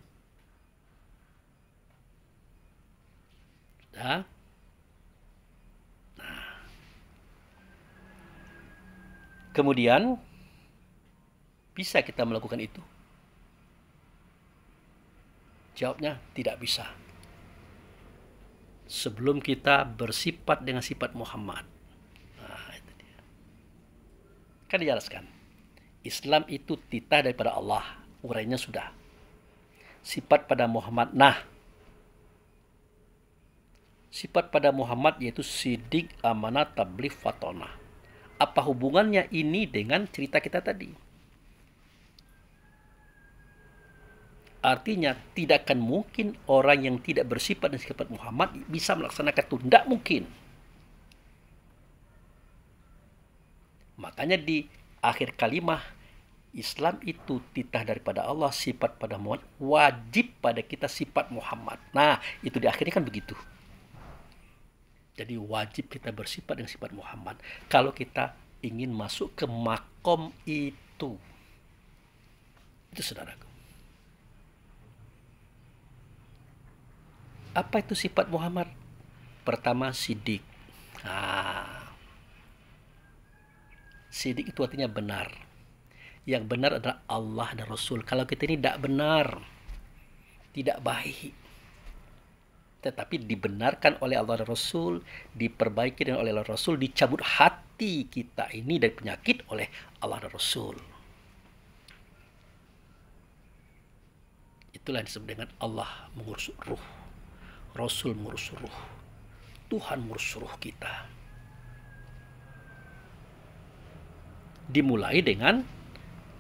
Nah, kemudian bisa kita melakukan itu? Jawabnya tidak bisa. Sebelum kita bersifat dengan sifat Muhammad. Itu dia. Kan dijelaskan. Islam itu titah daripada Allah. Urainya sudah. Sifat pada Muhammad. Nah, sifat pada Muhammad yaitu sidik, amanah, tabligh, fatonah. Apa hubungannya ini dengan cerita kita tadi? Artinya tidak akan mungkin orang yang tidak bersifat dan sifat Muhammad bisa melaksanakan itu. Tidak mungkin. Makanya di akhir kalimah, Islam itu titah daripada Allah, sifat pada Muhammad, wajib pada kita sifat Muhammad. Nah, itu di akhirnya kan begitu. Jadi wajib kita bersifat dengan sifat Muhammad. Kalau kita ingin masuk ke makom itu. Itu saudaraku. Apa itu sifat Muhammad? Pertama, sidik. Sidik itu artinya benar. Yang benar adalah Allah dan Rasul. Kalau kita ini tidak benar, tidak baik, tetapi dibenarkan oleh Allah dan Rasul, diperbaiki oleh Allah dan Rasul, dicabut hati kita ini dari penyakit oleh Allah dan Rasul. Itulah yang disebut dengan Allah mengurus ruh, Rasul mengurus ruh, Tuhan mengurus ruh kita. Dimulai dengan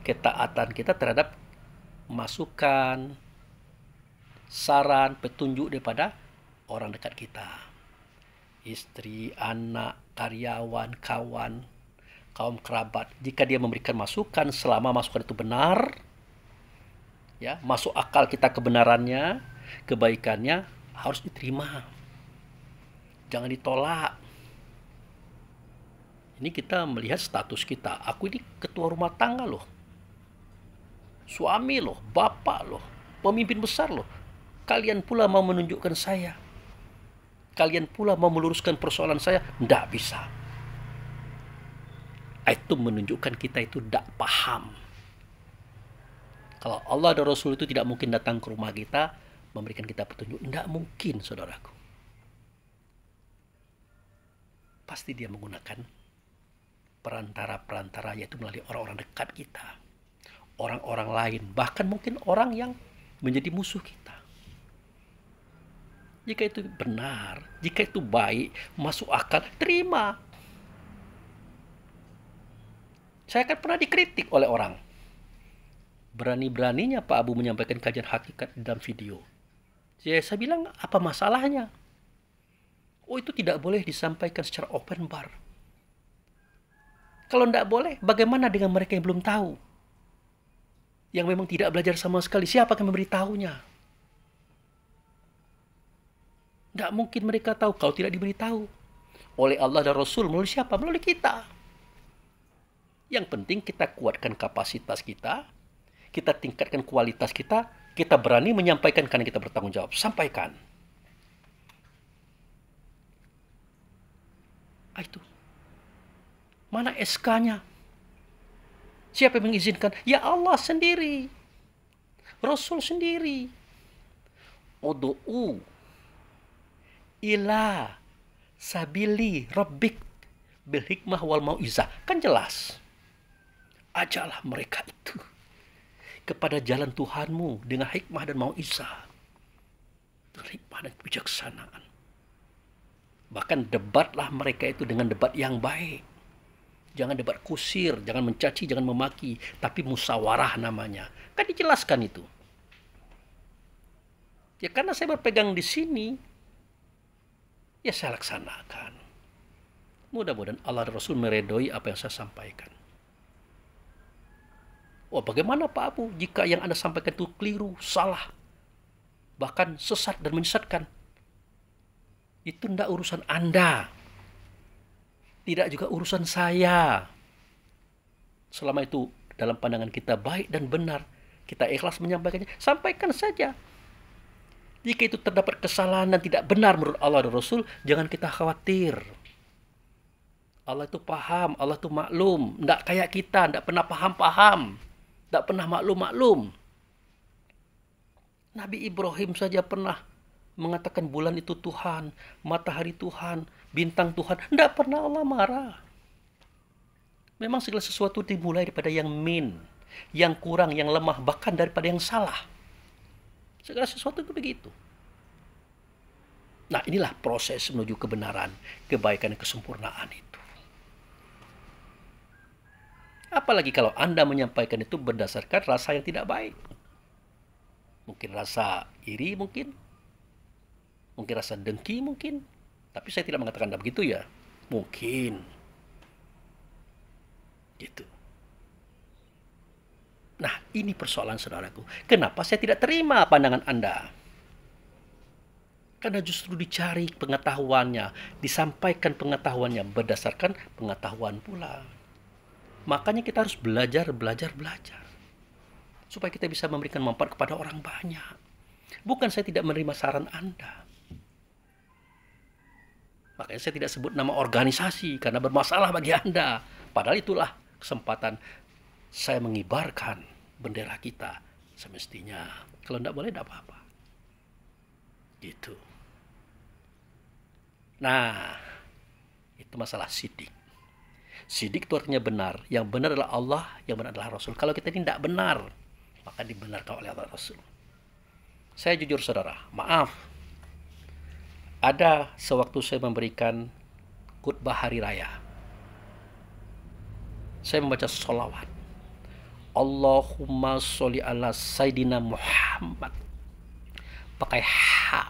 ketaatan kita terhadap masukan, saran, petunjuk daripada orang dekat kita. Istri, anak, karyawan, kawan, kaum kerabat. Jika dia memberikan masukan, selama masukan itu benar, ya, masuk akal kita kebenarannya, kebaikannya, harus diterima. Jangan ditolak. Ini kita melihat status kita. Aku ini ketua rumah tangga loh. Suami loh, bapak loh, pemimpin besar loh. Kalian pula mau menunjukkan saya. Kalian pula mau meluruskan persoalan saya. Tidak bisa. Itu menunjukkan kita itu tidak paham. Kalau Allah dan Rasul itu tidak mungkin datang ke rumah kita, memberikan kita petunjuk. Tidak mungkin, saudaraku. Pasti dia menggunakan perantara-perantara, yaitu melalui orang-orang dekat kita. Orang-orang lain, bahkan mungkin orang yang menjadi musuh kita. Jika itu benar, jika itu baik, masuk akal, terima. Saya kan pernah dikritik oleh orang. Berani-beraninya Pak Abu menyampaikan kajian hakikat dalam video. Saya bilang, apa masalahnya? Oh, itu tidak boleh disampaikan secara open bar. Kalau tidak boleh, bagaimana dengan mereka yang belum tahu? Yang memang tidak belajar sama sekali, siapa yang memberitahunya? Tidak mungkin mereka tahu kalau tidak diberitahu oleh Allah dan Rasul. Melalui siapa? Melalui kita. Yang penting kita kuatkan kapasitas kita tingkatkan kualitas kita berani menyampaikan karena kita bertanggung jawab. Sampaikan. Itu. Mana SK-nya? Siapa yang mengizinkan? Ya Allah sendiri. Rasul sendiri. Udu'u ila sabili rabbik bil hikmah wal mau'izah. Kan jelas. Ajalah mereka itu kepada jalan Tuhanmu dengan hikmah dan mau'izah. Hikmah dan kebijaksanaan. Bahkan debatlah mereka itu dengan debat yang baik. Jangan debat kusir, jangan mencaci, jangan memaki, tapi musyawarah namanya. Kan dijelaskan itu. Ya karena saya berpegang di sini, ya saya laksanakan. Mudah-mudahan Allah dan Rasul meredoi apa yang saya sampaikan. Wah, bagaimana Pak Abu jika yang Anda sampaikan itu keliru, salah, bahkan sesat dan menyesatkan? Itu tidak urusan Anda. Tidak juga urusan saya. Selama itu dalam pandangan kita baik dan benar, kita ikhlas menyampaikannya, sampaikan saja. Jika itu terdapat kesalahan dan tidak benar menurut Allah dan Rasul, jangan kita khawatir. Allah itu paham, Allah itu maklum. Tidak kayak kita, tidak pernah paham-paham. Tidak pernah maklum-maklum. Nabi Ibrahim saja pernah mengatakan bulan itu Tuhan, matahari Tuhan, bintang Tuhan. Tidak pernah Allah marah. Memang segala sesuatu dimulai daripada yang yang kurang, yang lemah, bahkan daripada yang salah. Segala sesuatu itu begitu. Nah, inilah proses menuju kebenaran, kebaikan, dan kesempurnaan itu. Apalagi kalau Anda menyampaikan itu berdasarkan rasa yang tidak baik. Mungkin rasa iri, mungkin rasa dengki, mungkin. Tapi saya tidak mengatakan begitu ya. Mungkin. Gitu. Nah, ini persoalan saudaraku. Kenapa saya tidak terima pandangan Anda? Karena justru dicari pengetahuannya, disampaikan pengetahuannya berdasarkan pengetahuan pula. Makanya kita harus belajar. Supaya kita bisa memberikan manfaat kepada orang banyak. Bukan saya tidak menerima saran Anda. Makanya saya tidak sebut nama organisasi karena bermasalah bagi Anda. Padahal itulah kesempatan saya mengibarkan bendera kita semestinya. Kalau tidak boleh, tidak apa-apa. Gitu. Nah, itu masalah sidik. Sidik itu artinya benar. Yang benar adalah Allah, yang benar adalah Rasul. Kalau kita ini tidak benar, maka dibenarkan oleh Allah Rasul. Saya jujur saudara, maaf. Ada sewaktu saya memberikan khutbah hari raya. Saya membaca sholawat. Allahumma sholli ala Sayyidina Muhammad. Pakai ha.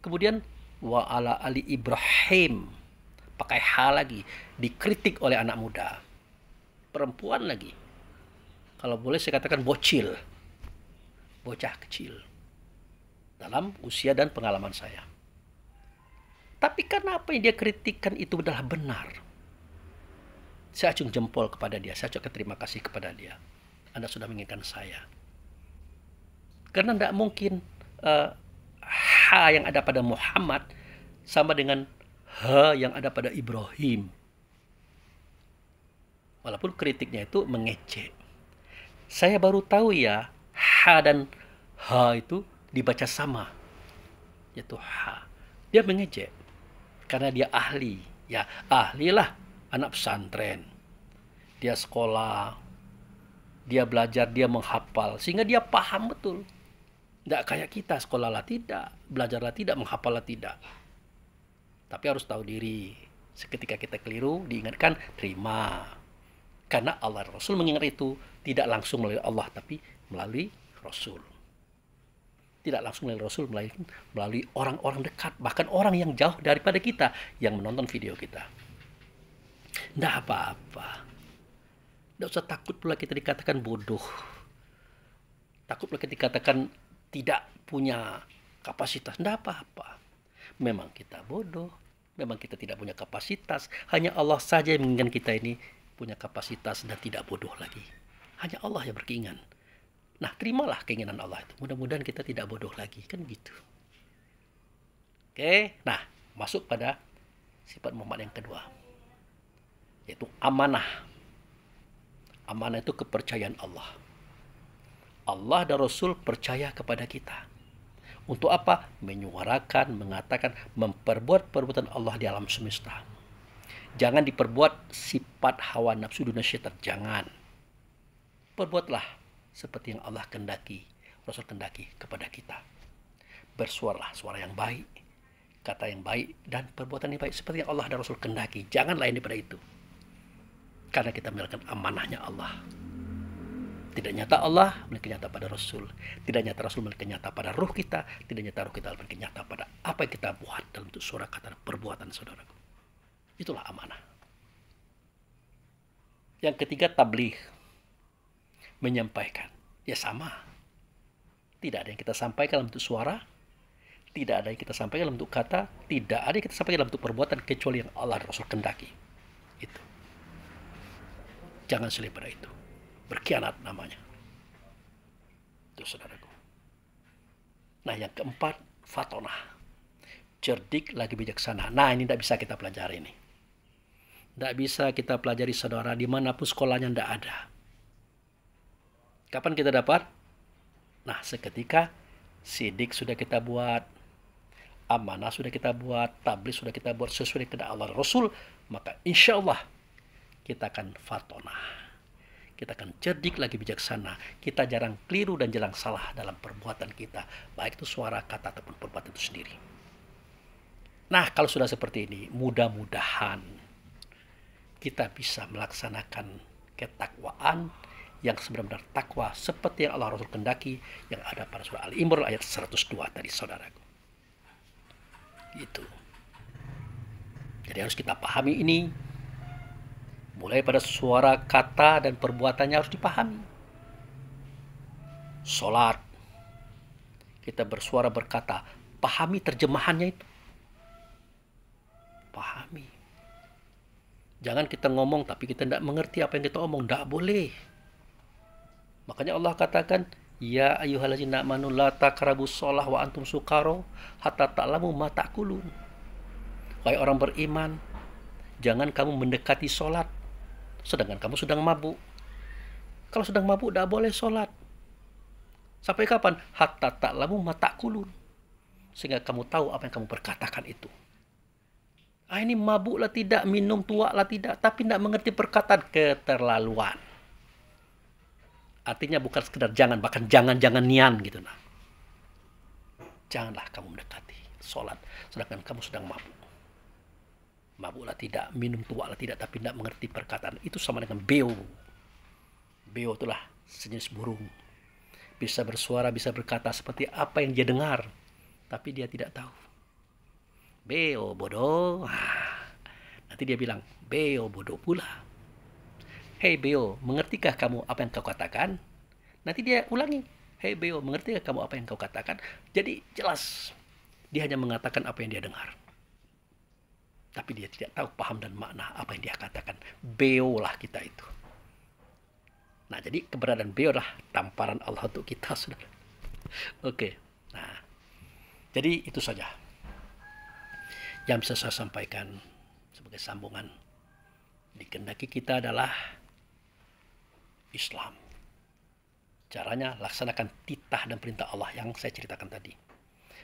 Kemudian wa ala ali Ibrahim. Pakai ha lagi. Dikritik oleh anak muda. Perempuan lagi. Kalau boleh saya katakan bocil. Bocah kecil. Dalam usia dan pengalaman saya. Tapi karena apa yang dia kritikkan itu adalah benar. Saya acung jempol kepada dia. Saya ucapkan terima kasih kepada dia. Anda sudah mengingatkan saya. Karena tidak mungkin ha yang ada pada Muhammad sama dengan ha yang ada pada Ibrahim. Walaupun kritiknya itu mengejek. Saya baru tahu ya, ha dan ha itu dibaca sama. Yaitu ha. Dia mengejek. Karena dia ahli. Ya, ahlilah anak pesantren. Dia sekolah. Dia belajar, dia menghafal. Sehingga dia paham betul. Tidak kayak kita, sekolahlah tidak. Belajarlah tidak, menghafallah tidak. Tapi harus tahu diri. Seketika kita keliru, diingatkan, terima. Karena Allah Rasul mengingat itu tidak langsung melalui Allah, tapi melalui Rasul. Tidak langsung melalui Rasul, melalui orang-orang dekat. Bahkan orang yang jauh daripada kita yang menonton video kita. Tidak apa-apa. Tidak usah takut pula kita dikatakan bodoh. Takut pula kita dikatakan tidak punya kapasitas. Tidak apa-apa. Memang kita bodoh. Memang kita tidak punya kapasitas. Hanya Allah saja yang menginginkan kita ini punya kapasitas dan tidak bodoh lagi. Hanya Allah yang berkeinginan. Nah, terimalah keinginan Allah itu. Mudah-mudahan kita tidak bodoh lagi. Kan gitu. Oke. Nah, masuk pada sifat Muhammad yang kedua. Yaitu amanah. Amanah itu kepercayaan Allah. Allah dan Rasul percaya kepada kita. Untuk apa? Menyuarakan, mengatakan, memperbuat perbuatan Allah di alam semesta. Jangan diperbuat sifat hawa nafsu dunia syaitan. Jangan. Perbuatlah seperti yang Allah kendaki, Rasul kendaki kepada kita. Bersuaralah suara yang baik, kata yang baik, dan perbuatan yang baik seperti yang Allah dan Rasul kendaki. Jangan lain daripada itu. Karena kita menjalankan amanahnya Allah. Tidak nyata Allah, melainkan nyata pada Rasul. Tidak nyata Rasul, melainkan nyata pada ruh kita. Tidak nyata ruh kita, melainkan nyata pada apa yang kita buat dalam bentuk suara, kata, perbuatan, saudaraku. Itulah amanah. Yang ketiga, tabligh. Menyampaikan. Ya sama. Tidak ada yang kita sampaikan dalam bentuk suara. Tidak ada yang kita sampaikan dalam bentuk kata. Tidak ada yang kita sampaikan dalam bentuk perbuatan, kecuali yang Allah dan Rasul kendaki. Itu. Jangan selain pada itu. Berkhianat namanya. Itu saudaraku. Nah, yang keempat, fatonah. Cerdik lagi bijaksana. Nah, ini tidak bisa kita pelajari ini. Tidak bisa kita pelajari, saudara, dimanapun sekolahnya tidak ada. Kapan kita dapat? Nah, seketika sidik sudah kita buat, amanah sudah kita buat, tabligh sudah kita buat sesuai dengan Allah dan Rasul, maka insya Allah kita akan fatonah. Kita akan cerdik lagi bijaksana. Kita jarang keliru dan jarang salah dalam perbuatan kita. Baik itu suara, kata, ataupun perbuatan itu sendiri. Nah, kalau sudah seperti ini, mudah-mudahan kita bisa melaksanakan ketakwaan yang sebenarnya takwa seperti yang Allah Rasul kendaki yang ada pada surah Al-Imran ayat 102 tadi, saudaraku. Itu. Jadi harus kita pahami ini. Mulai pada suara, kata, dan perbuatannya harus dipahami. Salat. Kita bersuara, berkata. Pahami terjemahannya itu. Pahami. Jangan kita ngomong tapi kita tidak mengerti apa yang kita omong. Tidak boleh. Makanya Allah katakan, ya ayyuhallazina amanu la taqrabus shalah wa antum sukara hatta ta'lamu ma ta'kulun. Wahai orang beriman, jangan kamu mendekati sholat sedangkan kamu sedang mabuk. Kalau sedang mabuk tidak boleh sholat. Sampai kapan? Hatta ta'lamu ma ta'kulun. Sehingga kamu tahu apa yang kamu perkatakan itu. Ah, ini mabuklah tidak, minum tuaklah tidak, tapi tidak mengerti perkataan, keterlaluan. Artinya bukan sekedar jangan, bahkan jangan nian gitu. Nah. Janganlah kamu mendekati sholat sedangkan kamu sedang mabuk. Mabuklah tidak, minum tuaklah tidak, tapi tidak mengerti perkataan. Itu sama dengan beo. Beo itulah sejenis burung. Bisa bersuara, bisa berkata seperti apa yang dia dengar, tapi dia tidak tahu. Beo bodoh. Nanti dia bilang, beo bodoh pula. Hei beo, mengertikah kamu apa yang kau katakan? Nanti dia ulangi. Hei beo, mengertikah kamu apa yang kau katakan? Jadi jelas, dia hanya mengatakan apa yang dia dengar. Tapi dia tidak tahu paham dan makna apa yang dia katakan. Beo lah kita itu. Nah, jadi keberadaan beo adalah tamparan Allah untuk kita, saudara. Oke. Nah, jadi itu saja yang bisa saya sampaikan sebagai sambungan. Dikehendaki kita adalah Islam. Caranya laksanakan titah dan perintah Allah yang saya ceritakan tadi.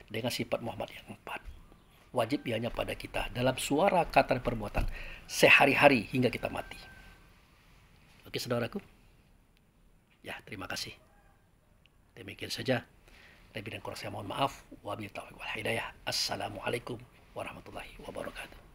Dengan sifat Muhammad yang 4. Wajib ianya pada kita dalam suara, kata, dan perbuatan sehari-hari hingga kita mati. Oke, saudaraku. Ya, terima kasih. Demikian saja. Lebih dan kurang saya mohon maaf. Wabillahi taufiq wal hidayah. Assalamualaikum warahmatullahi wabarakatuh.